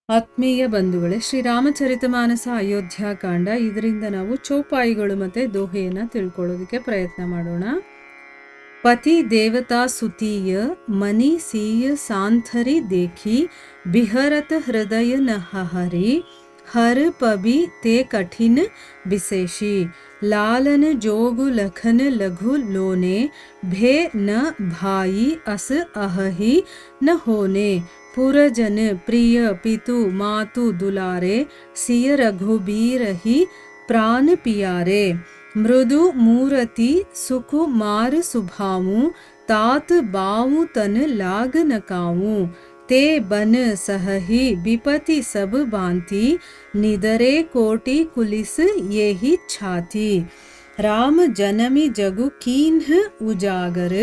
ಆತ್ಮೀಯ ಬಂಧುಗಳೇ, ಶ್ರೀರಾಮಚರಿತಮಾನಸ ಅಯೋಧ್ಯಾಕಾಂಡ. ಇದರಿಂದ ನಾವು ಚೌಪಾಯಿಗಳು ಮತ್ತು ದೋಹೆಯನ್ನು ತಿಳ್ಕೊಳ್ಳೋದಕ್ಕೆ ಪ್ರಯತ್ನ ಮಾಡೋಣ. ಪತಿ ದೇವತಾ ಸುತೀಯ ಮನಿ ಸೀಯ ಸಾಂಥರಿ ದೇಖಿ ಬಿಹರತ ಹೃದಯ ನ ಹರಿ हर पबी ते कठिन विशेषी लालन जोगु लखन लघु लोने भे न भाई अस अहहि न होने पुरजन प्रिय पितु मातु दुलारे सिय रघुबीरहि प्राण पियारे मृदु मूरति सुकुमार सुभावु तात बावु तन लाग नकावु ते बन सहहि विपति सब बांति निदरे कोटि कुलिस ये ही छाती राम जनमी जगु कीन्ह उजागर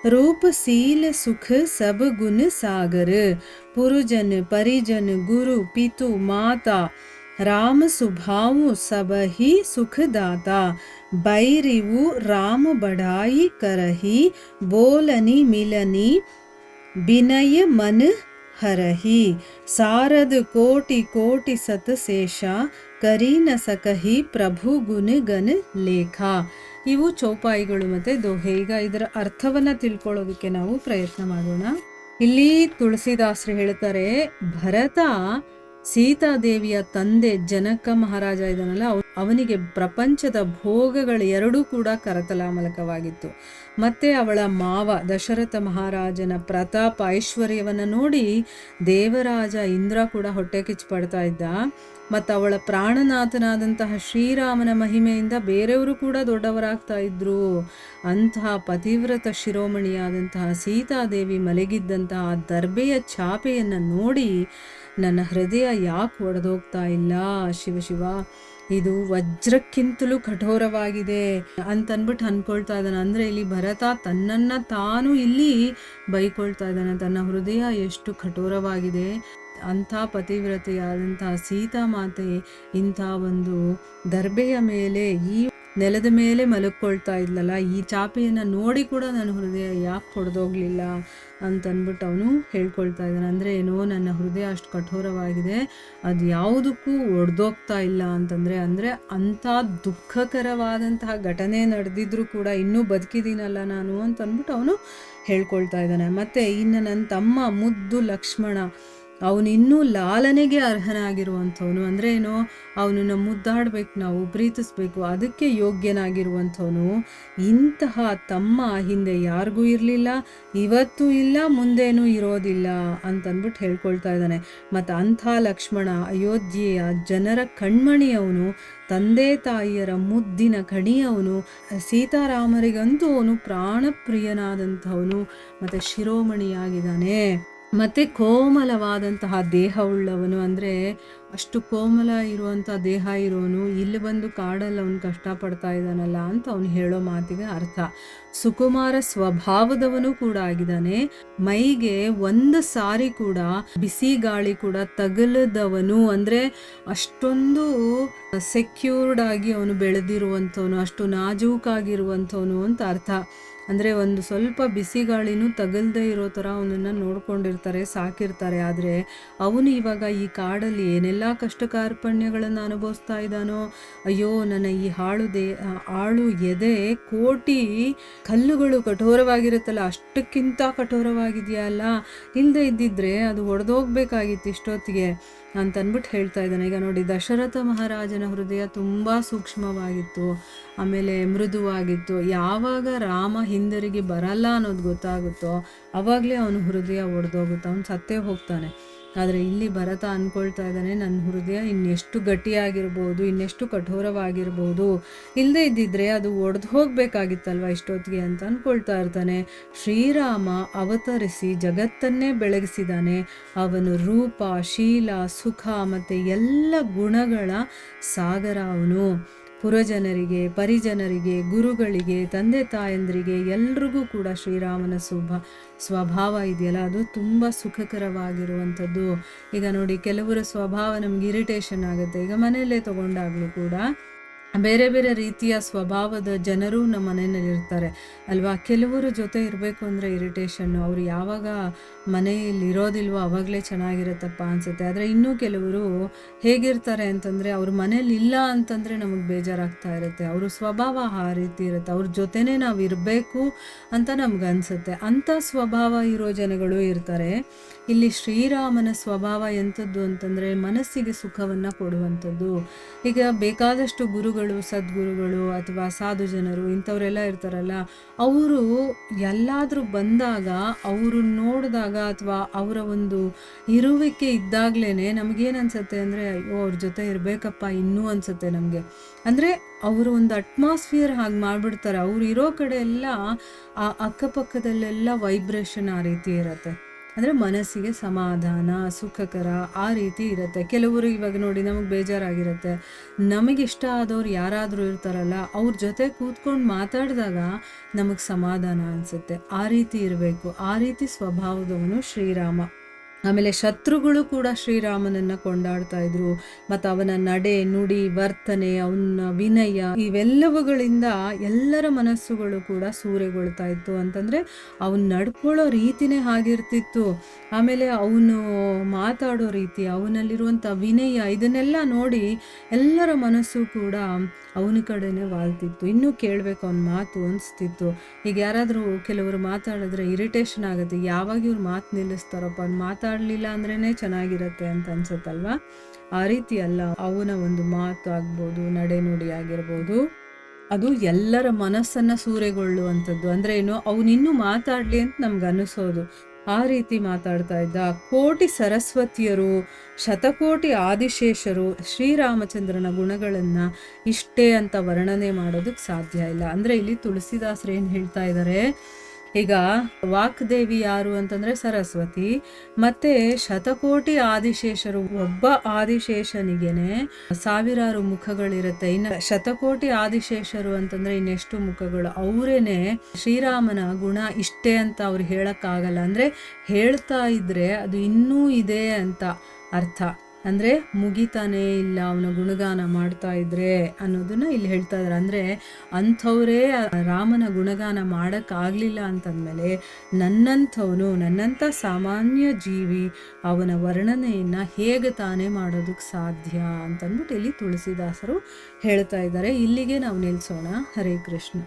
रूप सील सुख सब गुण सागर पुरुजन परिजन गुरु पितु माता राम सुभावु सब ही सुखदाता बैरिवु राम बढ़ाई करही बोलनी मिलनी विनय मन हरही सारद कोटि कोटि सत शेषा करी न सकही प्रभु गुण गण ಲೇಖ. ಇವು ಚೌಪಾಯಿಗಳು ಮತ್ತು ದೋಹೆ. ಈಗ ಇದರ ಅರ್ಥವನ್ನು ತಿಳ್ಕೊಳ್ಳೋದಕ್ಕೆ ನಾವು ಪ್ರಯತ್ನ ಮಾಡೋಣ. ಇಲ್ಲಿ ತುಳಸಿದಾಸರು ಹೇಳ್ತಾರೆ, ಭರತ ಸೀತಾದೇವಿಯ ತಂದೆ ಜನಕ ಮಹಾರಾಜ ಇದ್ದಾನಲ್ಲ, ಅವನಿಗೆ ಪ್ರಪಂಚದ ಭೋಗಗಳು ಎರಡೂ ಕೂಡ ಕರತಲಾಮಲಕವಾಗಿತ್ತು. ಮತ್ತೆ ಅವಳ ಮಾವ ದಶರಥ ಮಹಾರಾಜನ ಪ್ರತಾಪ ಐಶ್ವರ್ಯವನ್ನು ನೋಡಿ ದೇವರಾಜ ಇಂದ್ರ ಕೂಡ ಹೊಟ್ಟೆ ಕಿಚ್ಚು ಪಡ್ತಾ ಇದ್ದ. ಮತ್ತು ಅವಳ ಪ್ರಾಣನಾಥನಾದಂತಹ ಶ್ರೀರಾಮನ ಮಹಿಮೆಯಿಂದ ಬೇರೆಯವರು ಕೂಡ ದೊಡ್ಡವರಾಗ್ತಾ ಇದ್ರು. ಅಂತಹ ಪತಿವ್ರತ ಶಿರೋಮಣಿಯಾದಂತಹ ಸೀತಾದೇವಿ ಮಲಗಿದ್ದಂತಹ ದರ್ಬೆಯ ಚಾಪೆಯನ್ನು ನೋಡಿ ನನ್ನ ಹೃದಯ ಯಾಕೆ ಒಡೆದೋಗ್ತಾ ಇಲ್ಲ ಶಿವ, ಇದು ವಜ್ರಕ್ಕಿಂತಲೂ ಕಠೋರವಾಗಿದೆ ಅಂತನ್ಬಿಟ್ಟು ಅನ್ಕೊಳ್ತಾ ಇದ್ದಾನೆ. ಅಂದರೆ ಇಲ್ಲಿ ಭರತ ತನ್ನನ್ನು ತಾನು ಇಲ್ಲಿ ಬೈಕೊಳ್ತಾ ಇದ್ದಾನೆ. ತನ್ನ ಹೃದಯ ಎಷ್ಟು ಕಠೋರವಾಗಿದೆ, ಅಂಥ ಪತಿವ್ರತೆಯಾದಂತಹ ಸೀತಾಮಾತೆ ಇಂಥ ಒಂದು ದರ್ಬೆಯ ಮೇಲೆ, ಈ ನೆಲದ ಮೇಲೆ ಮಲಕ್ಕೊಳ್ತಾ ಇದ್ಲಲ್ಲ, ಈ ಚಾಪೆಯನ್ನು ನೋಡಿ ಕೂಡ ನನ್ನ ಹೃದಯ ಯಾಕೆ ಹೊಡೆದೋಗ್ಲಿಲ್ಲ ಅಂತನ್ಬಿಟ್ಟು ಅವನು ಹೇಳ್ಕೊಳ್ತಾ ಇದ್ದಾನೆ. ಅಂದರೆ ಏನೋ, ನನ್ನ ಹೃದಯ ಅಷ್ಟು ಕಠೋರವಾಗಿದೆ, ಅದು ಯಾವುದಕ್ಕೂ ಒಡೆದೋಗ್ತಾ ಇಲ್ಲ ಅಂತಂದರೆ, ಅಂದರೆ ಅಂಥ ದುಃಖಕರವಾದಂತಹ ಘಟನೆ ನಡೆದಿದ್ರೂ ಕೂಡ ಇನ್ನೂ ಬದುಕಿದ್ದೀನಲ್ಲ ನಾನು ಅಂತಂದ್ಬಿಟ್ಟು ಅವನು ಹೇಳ್ಕೊಳ್ತಾ ಇದ್ದಾನೆ. ಮತ್ತು ಇನ್ನು ನನ್ನ ತಮ್ಮ ಮುದ್ದು ಲಕ್ಷ್ಮಣ, ಅವನಿನ್ನೂ ಲಾಲನೆಗೆ ಅರ್ಹನಾಗಿರುವಂಥವನು. ಅಂದರೆ ಏನೋ, ಅವನನ್ನು ಮುದ್ದಾಡಬೇಕು, ನಾವು ಪ್ರೀತಿಸ್ಬೇಕು, ಅದಕ್ಕೆ ಯೋಗ್ಯನಾಗಿರುವಂಥವನು. ಇಂತಹ ತಮ್ಮ ಹಿಂದೆ ಯಾರಿಗೂ ಇರಲಿಲ್ಲ, ಇವತ್ತೂ ಇಲ್ಲ, ಮುಂದೇನೂ ಇರೋದಿಲ್ಲ ಅಂತಂದ್ಬಿಟ್ಟು ಹೇಳ್ಕೊಳ್ತಾ ಇದ್ದಾನೆ. ಮತ್ತು ಅಂಥ ಲಕ್ಷ್ಮಣ ಅಯೋಧ್ಯೆಯ ಜನರ ಕಣ್ಮಣಿಯವನು, ತಂದೆ ತಾಯಿಯರ ಮುದ್ದಿನ ಕಣಿಯವನು, ಸೀತಾರಾಮರಿಗಂತೂ ಅವನು ಪ್ರಾಣಪ್ರಿಯನಾದಂಥವನು ಮತ್ತು ಶಿರೋಮಣಿಯಾಗಿದ್ದಾನೆ. ಮತ್ತು ಕೋಮಲವಾದಂತಹ ದೇಹವುಳ್ಳವನು. ಅಂದರೆ ಅಷ್ಟು ಕೋಮಲ ಇರುವಂಥ ದೇಹ ಇರೋನು ಇಲ್ಲಿ ಬಂದು ಕಾಡಲ್ಲಿ ಅವನು ಕಷ್ಟಪಡ್ತಾ ಇದ್ದಾನಲ್ಲ ಅಂತ ಅವನು ಹೇಳೋ ಮಾತಿಗೆ ಅರ್ಥ. ಸುಕುಮಾರ ಸ್ವಭಾವದವನು ಕೂಡ ಆಗಿದ್ದಾನೆ. ಮೈಗೆ ಒಂದು ಸಾರಿ ಕೂಡ ಬಿಸಿ ಗಾಳಿ ಕೂಡ ತಗಲದವನು. ಅಂದರೆ ಅಷ್ಟೊಂದು ಸೆಕ್ಯೂರ್ಡ್ ಆಗಿ ಅವನು ಬೆಳೆದಿರುವಂಥವನು, ಅಷ್ಟು ನಾಜೂಕಾಗಿರುವಂಥವನು ಅಂತ ಅರ್ಥ. ಅಂದರೆ ಒಂದು ಸ್ವಲ್ಪ ಬಿಸಿ ಗಾಳಿನೂ ತಗಲ್ದೇ ಇರೋ ಥರ ಅವನನ್ನು ನೋಡ್ಕೊಂಡಿರ್ತಾರೆ, ಸಾಕಿರ್ತಾರೆ. ಆದರೆ ಅವನು ಇವಾಗ ಈ ಕಾಡಲ್ಲಿ ಏನೆಲ್ಲ ಕಷ್ಟ ಕಾರ್ಪಣ್ಯಗಳನ್ನು ಅನುಭವಿಸ್ತಾ ಇದ್ದಾನೋ, ಅಯ್ಯೋ ನನ್ನ ಈ ಆಳು ಎದೆ ಕೋಟಿ ಕಲ್ಲುಗಳು ಕಠೋರವಾಗಿರುತ್ತಲ್ಲ, ಅಷ್ಟಕ್ಕಿಂತ ಕಠೋರವಾಗಿದೆಯಲ್ಲ, ಇಲ್ಲದೆ ಇದ್ದಿದ್ರೆ ಅದು ಒಡೆದೋಗ್ಬೇಕಾಗಿತ್ತು ಇಷ್ಟೊತ್ತಿಗೆ ಅಂತನ್ಬಿಟ್ಟು ಹೇಳ್ತಾ ಇದ್ದಾನೆ. ಈಗ ನೋಡಿ, ದಶರಥ ಮಹಾರಾಜನ ಹೃದಯ ತುಂಬ ಸೂಕ್ಷ್ಮವಾಗಿತ್ತು, ಆಮೇಲೆ ಮೃದುವಾಗಿತ್ತು. ಯಾವಾಗ ರಾಮ ಹಿಂದಿರುಗಿ ಬರಲ್ಲ ಅನ್ನೋದು ಗೊತ್ತಾಗುತ್ತೋ ಆವಾಗಲೇ ಅವನ ಹೃದಯ ಒಡೆದೋಗುತ್ತೆ, ಅವನು ಸತ್ತೇ ಹೋಗ್ತಾನೆ. ಆದರೆ ಇಲ್ಲಿ ಭರತ ಅಂದ್ಕೊಳ್ತಾ ಇದ್ದಾನೆ, ನನ್ನ ಹೃದಯ ಇನ್ನೆಷ್ಟು ಗಟ್ಟಿಯಾಗಿರ್ಬೋದು, ಇನ್ನೆಷ್ಟು ಕಠೋರವಾಗಿರ್ಬೋದು, ಇಲ್ಲದೆ ಇದ್ದಿದ್ರೆ ಅದು ಒಡೆದು ಹೋಗಬೇಕಾಗಿತ್ತಲ್ವ ಇಷ್ಟೊತ್ತಿಗೆ ಅಂತ ಅಂದ್ಕೊಳ್ತಾ ಇರ್ತಾನೆ. ಶ್ರೀರಾಮ ಅವತರಿಸಿ ಜಗತ್ತನ್ನೇ ಬೆಳಗಿಸಿದ್ದಾನೆ. ಅವನು ರೂಪ, ಶೀಲ, ಸುಖ ಮತ್ತು ಎಲ್ಲ ಗುಣಗಳ ಸಾಗರ ಅವನು. ಪುರಜನರಿಗೆ, ಪರಿಜನರಿಗೆ, ಗುರುಗಳಿಗೆ, ತಂದೆ ತಾಯಂದ್ರಿಗೆ ಎಲ್ರಿಗೂ ಕೂಡ ಶ್ರೀರಾಮನ ಸ್ವಭಾವ ಇದೆಯಲ್ಲ, ಅದು ತುಂಬ ಸುಖಕರವಾಗಿರುವಂಥದ್ದು. ಈಗ ನೋಡಿ, ಕೆಲವರ ಸ್ವಭಾವ ನಮ್ಗೆ ಇರಿಟೇಷನ್ ಆಗುತ್ತೆ. ಈಗ ಮನೆಯಲ್ಲೇ ತೊಗೊಂಡಾಗಲೂ ಕೂಡ ಬೇರೆ ಬೇರೆ ರೀತಿಯ ಸ್ವಭಾವದ ಜನರು ನಮ್ಮ ಮನೆಯಲ್ಲಿ ಇರ್ತಾರೆ ಅಲ್ವಾ. ಕೆಲವರು ಜೊತೆ ಇರಬೇಕು ಅಂದರೆ ಇರಿಟೇಷನ್ನು, ಅವರು ಯಾವಾಗ ಮನೆಯಲ್ಲಿ ಇರೋದಿಲ್ವೋ ಅವಾಗಲೇ ಚೆನ್ನಾಗಿರುತ್ತಪ್ಪ ಅನಿಸುತ್ತೆ. ಆದರೆ ಇನ್ನೂ ಕೆಲವರು ಹೇಗಿರ್ತಾರೆ ಅಂತಂದರೆ, ಅವ್ರ ಮನೇಲಿ ಇಲ್ಲ ಅಂತಂದರೆ ನಮಗೆ ಬೇಜಾರಾಗ್ತಾ ಇರುತ್ತೆ. ಅವ್ರ ಸ್ವಭಾವ ಆ ರೀತಿ ಇರುತ್ತೆ, ಅವ್ರ ಜೊತೆನೇ ನಾವು ಇರಬೇಕು ಅಂತ ನಮ್ಗೆ ಅನಿಸುತ್ತೆ. ಅಂಥ ಸ್ವಭಾವ ಇರೋ ಜನಗಳು ಇರ್ತಾರೆ. ಇಲ್ಲಿ ಶ್ರೀರಾಮನ ಸ್ವಭಾವ ಎಂಥದ್ದು ಅಂತಂದರೆ ಮನಸ್ಸಿಗೆ ಸುಖವನ್ನು ಕೊಡುವಂಥದ್ದು. ಈಗ ಬೇಕಾದಷ್ಟು ಗುರುಗಳು, ಸದ್ಗುರುಗಳು ಅಥವಾ ಸಾಧು ಜನರು ಇಂಥವರೆಲ್ಲ ಇರ್ತಾರಲ್ಲ, ಅವರು ಎಲ್ಲಾದರೂ ಬಂದಾಗ, ಅವರು ನೋಡಿದಾಗ ಅಥವಾ ಅವರ ಒಂದು ಇರುವಿಕೆ ಇದ್ದಾಗಲೇ ನಮಗೇನು ಅನಿಸುತ್ತೆ ಅಂದರೆ, ಅಯ್ಯೋ ಅವ್ರ ಜೊತೆ ಇರಬೇಕಪ್ಪ ಇನ್ನೂ ಅನಿಸುತ್ತೆ ನಮಗೆ. ಅಂದರೆ ಅವರು ಒಂದು ಅಟ್ಮಾಸ್ಫಿಯರ್ ಹಾಗೆ ಮಾಡಿಬಿಡ್ತಾರೆ. ಅವ್ರು ಇರೋ ಕಡೆ ಎಲ್ಲ ಆ ಅಕ್ಕಪಕ್ಕದಲ್ಲೆಲ್ಲ ವೈಬ್ರೇಷನ್ ಆ ರೀತಿ ಇರುತ್ತೆ. ಅಂದರೆ ಮನಸ್ಸಿಗೆ ಸಮಾಧಾನ, ಸುಖಕರ ಆ ರೀತಿ ಇರುತ್ತೆ. ಕೆಲವರು ಇವಾಗ ನೋಡಿ, ನಮಗೆ ಬೇಜಾರಾಗಿರುತ್ತೆ, ನಮಗಿಷ್ಟ ಆದವ್ರು ಯಾರಾದರೂ ಇರ್ತಾರಲ್ಲ, ಅವ್ರ ಜೊತೆ ಕೂತ್ಕೊಂಡು ಮಾತಾಡಿದಾಗ ನಮಗೆ ಸಮಾಧಾನ ಅನಿಸುತ್ತೆ. ಆ ರೀತಿ ಇರಬೇಕು. ಆ ರೀತಿ ಸ್ವಭಾವದವನು ಶ್ರೀರಾಮ. ಆಮೇಲೆ ಶತ್ರುಗಳು ಕೂಡ ಶ್ರೀರಾಮನನ್ನು ಕೊಂಡಾಡ್ತಾ ಇದ್ರು. ಮತ್ತು ಅವನ ನಡೆ, ನುಡಿ, ವರ್ತನೆ, ಅವನ ವಿನಯ ಇವೆಲ್ಲವುಗಳಿಂದ ಎಲ್ಲರ ಮನಸ್ಸುಗಳು ಕೂಡ ಸೂರೆಗೊಳ್ತಾ ಇತ್ತು. ಅಂತಂದರೆ ಅವನು ನಡ್ಕೊಳ್ಳೋ ರೀತಿನೇ ಹಾಗಿರ್ತಿತ್ತು. ಆಮೇಲೆ ಅವನು ಮಾತಾಡೋ ರೀತಿ, ಅವನಲ್ಲಿರುವಂಥ ವಿನಯ, ಇದನ್ನೆಲ್ಲ ನೋಡಿ ಎಲ್ಲರ ಮನಸ್ಸು ಕೂಡ ಅವನ ಕಡೆನೇ ವಾಲ್ತಿತ್ತು. ಇನ್ನೂ ಕೇಳಬೇಕು ಅವನ ಮಾತು ಅನಿಸ್ತಿತ್ತು. ಈಗ ಯಾರಾದರೂ ಕೆಲವರು ಮಾತಾಡಿದ್ರೆ ಇರಿಟೇಷನ್ ಆಗುತ್ತೆ, ಯಾವಾಗ ಇವ್ರು ಮಾತು ನಿಲ್ಲಿಸ್ತಾರಪ್ಪ, ಅವ್ನು ಮಾತಾಡಲಿಲ್ಲ ಅಂದ್ರೇ ಚೆನ್ನಾಗಿರುತ್ತೆ ಅಂತ ಅನ್ಸುತ್ತಲ್ವ. ಆ ರೀತಿ ಅಲ್ಲ, ಅವನ ಒಂದು ಮಾತು ಆಗ್ಬೋದು, ನಡೆ ನುಡಿ ಆಗಿರ್ಬೋದು, ಅದು ಎಲ್ಲರ ಮನಸ್ಸನ್ನು ಸೂರೆಗೊಳ್ಳುವಂಥದ್ದು. ಅಂದರೆ ಏನು, ಅವನಿನ್ನೂ ಮಾತಾಡಲಿ ಅಂತ ನಮ್ಗೆ ಅನ್ನಿಸೋದು. ಆ ರೀತಿ ಮಾತಾಡ್ತಾ ಇದ್ದ. ಕೋಟಿ ಸರಸ್ವತಿಯರು, ಶತಕೋಟಿ ಆದಿಶೇಷರು ಶ್ರೀರಾಮಚಂದ್ರನ ಗುಣಗಳನ್ನು ಇಷ್ಟೇ ಅಂತ ವರ್ಣನೆ ಮಾಡೋದಕ್ಕೆ ಸಾಧ್ಯ ಇಲ್ಲ. ಅಂದರೆ ಇಲ್ಲಿ ತುಳಸಿದಾಸರು ಏನು ಹೇಳ್ತಾ ಇದ್ದಾರೆ, ಈಗ ವಾಕ್ದೇವಿ ಯಾರು ಅಂತಂದರೆ ಸರಸ್ವತಿ, ಮತ್ತು ಶತಕೋಟಿ ಆದಿಶೇಷರು, ಒಬ್ಬ ಆದಿಶೇಷನಿಗೇನೆ ಸಾವಿರಾರು ಮುಖಗಳಿರುತ್ತೆ. ಇನ್ನು ಶತಕೋಟಿ ಆದಿಶೇಷರು ಅಂತಂದರೆ ಇನ್ನೆಷ್ಟು ಮುಖಗಳು. ಅವರೇನೆ ಶ್ರೀರಾಮನ ಗುಣ ಇಷ್ಟೇ ಅಂತ ಅವ್ರು ಹೇಳೋಕ್ಕಾಗಲ್ಲ. ಅಂದರೆ ಹೇಳ್ತಾ ಇದ್ರೆ ಅದು ಇನ್ನೂ ಇದೆ ಅಂತ ಅರ್ಥ. ಅಂದರೆ ಮುಗಿತಾನೇ ಇಲ್ಲ ಅವನ ಗುಣಗಾನ ಮಾಡ್ತಾ ಇದ್ರೆ ಅನ್ನೋದನ್ನ ಇಲ್ಲಿ ಹೇಳ್ತಾ ಇದ್ದಾರೆ. ಅಂದರೆ ಅಂಥವರೇ ರಾಮನ ಗುಣಗಾನ ಮಾಡೋಕ್ಕಾಗಲಿಲ್ಲ ಅಂತಂದಮೇಲೆ ನನ್ನಂಥವನು, ನನ್ನಂಥ ಸಾಮಾನ್ಯ ಜೀವಿ ಅವನ ವರ್ಣನೆಯನ್ನು ಹೇಗೆ ತಾನೇ ಮಾಡೋದಕ್ಕೆ ಸಾಧ್ಯ ಅಂತಂದ್ಬಿಟ್ಟು ಇಲ್ಲಿ ತುಳಸಿದಾಸರು ಹೇಳ್ತಾ ಇದ್ದಾರೆ. ಇಲ್ಲಿಗೆ ನಾವು ನಿಲ್ಲಿಸೋಣ. ಹರೇ ಕೃಷ್ಣ.